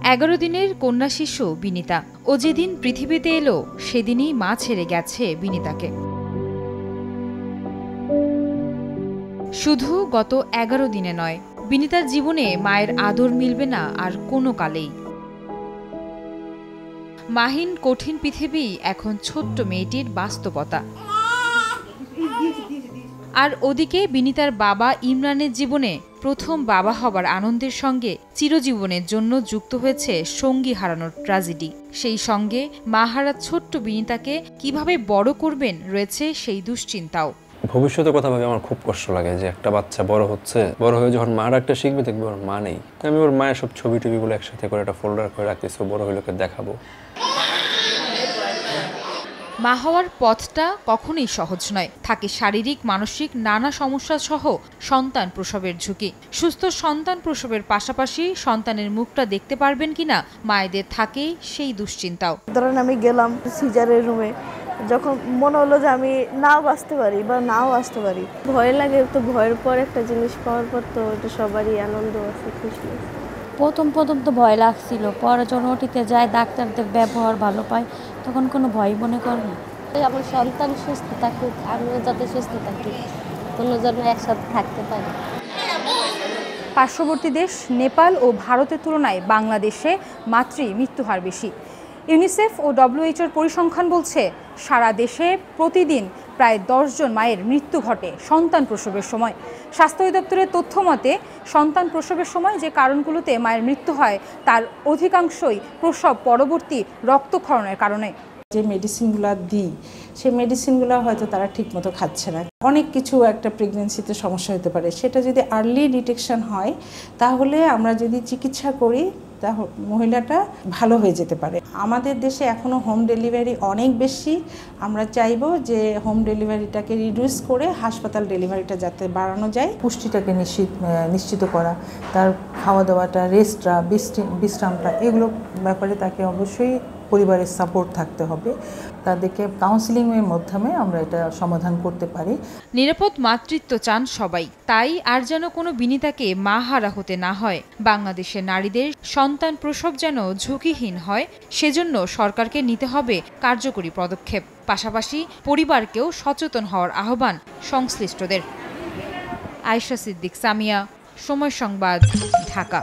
11 দিনের কন্যা শিশু বিনিতা। ও যেদিন পৃথিবীতে এলো সেদিনই মা ছেড়ে গেছে বিনিতাকে। শুধু গত 11 দিনে নয়, বিনিতার জীবনে মায়ের আদর মিলবে না আর কোনো কালেই। মাহিন কঠিন পৃথিবী এখন ছোট্ট মেয়েটির বাস্তবতা। আর ওদিকে বিনিতার বাবা ইমরানের জীবনে প্রথম বাবা হবার আনন্দের সঙ্গে চিরজীবনের জন্য যুক্ত হয়েছে সঙ্গী হারানোর ট্র্যাজেডি। সেই সঙ্গে মা হারা ছোট্ট বিনিতাকে কিভাবে বড় করবেন রয়েছে সেই দুশ্চিন্তাও। ভবিষ্যতের কথা ভাবে আমার খুব কষ্ট লাগে যে একটা বাচ্চা বড় হচ্ছে, বড় হয়ে যখন মা ডাকটা শিখবে দেখবে ওর মা নেই। আমি ওর মায়ের সব ছবি টবিগুলো একসাথে করে একটা ফোল্ডার করে রাখতেছি, বড় হইলে ওকে দেখাবো। মা হওয়ার পথটা কখনোই সহজ নয়। থাকে শারীরিক মানসিক নানা সমস্যা সহ সন্তান প্রসবের ঝুঁকি। সুস্থ সন্তান প্রসবের পাশাপাশি সন্তানের মুখটা দেখতে পারবেন কিনা মায়েদের থাকে সেই দুশ্চিন্তাও। ধরেন আমি গেলাম সিজারের রুমে, যখন মনে হলো যে আমি নাও বাঁচতে পারি বা নাও আসতে পারি, ভয় লাগে। তো ভয়ের পর একটা জিনিস পাওয়ার পর তো এটা সবারই আনন্দ আছে, খুশি আছে। প্রথম তো ভয় লাগছিল, পরে যখন ওটিতে যায় ডাক্তারদের ব্যবহার ভালো পায় তখন কোনো ভয় মনে করেনি। আমার সন্তান সুস্থ থাকুক, আমিও যাতে সুস্থ থাকি, কোনো জন্য একসাথে থাকতে পারি। পার্শ্ববর্তী দেশ নেপাল ও ভারতের তুলনায় বাংলাদেশে মাতৃ মৃত্যুহার বেশি। ইউনিসেফ ও ডব্লিউএইচওর পরিসংখ্যান বলছে সারা দেশে প্রতিদিন প্রায় 10 জন মায়ের মৃত্যু ঘটে সন্তান প্রসবের সময়। স্বাস্থ্য অধিদপ্তরের তথ্য মতে সন্তান প্রসবের সময় যে কারণগুলোতে মায়ের মৃত্যু হয় তার অধিকাংশই প্রসব পরবর্তী রক্তক্ষরণের কারণে। যে মেডিসিনগুলো দিই সেই মেডিসিনগুলো হয়তো তারা ঠিকমতো খাচ্ছে না। অনেক কিছু একটা প্রেগনেন্সিতে সমস্যা হতে পারে, সেটা যদি আর্লি ডিটেকশন হয় তাহলে আমরা যদি চিকিৎসা করি তাহলে মহিলাটা ভালো হয়ে যেতে পারে। আমাদের দেশে এখনও হোম ডেলিভারি অনেক বেশি। আমরা চাইবো যে হোম ডেলিভারিটাকে রিডিউস করে হাসপাতাল ডেলিভারিটা যাতে বাড়ানো যায়। পুষ্টিটাকে নিশ্চিত করা, তার খাওয়া দাওয়াটা, রেস্টটা, বিশ্রামটা, এগুলো ব্যাপারে তাকে অবশ্যই পরিবারের সাপোর্ট থাকতে হবে। তাদেরকে কাউন্সিলিংয়ের মাধ্যমে আমরা এটা সমাধান করতে পারি। নিরাপদ মাতৃত্ব চান সবাই, তাই আর যেন কোনো বিনিতাকে মা হারা হতে না হয়। বাংলাদেশের নারীদের সন্তান প্রসব যেন ঝুঁকিহীন হয়, সেজন্য সরকারকে নিতে হবে কার্যকরী পদক্ষেপ। পাশাপাশি পরিবারকেও সচেতন হওয়ার আহ্বান সংশ্লিষ্টদের। আয়েশা সিদ্দিক, সামিয়া, সময় সংবাদ, ঢাকা।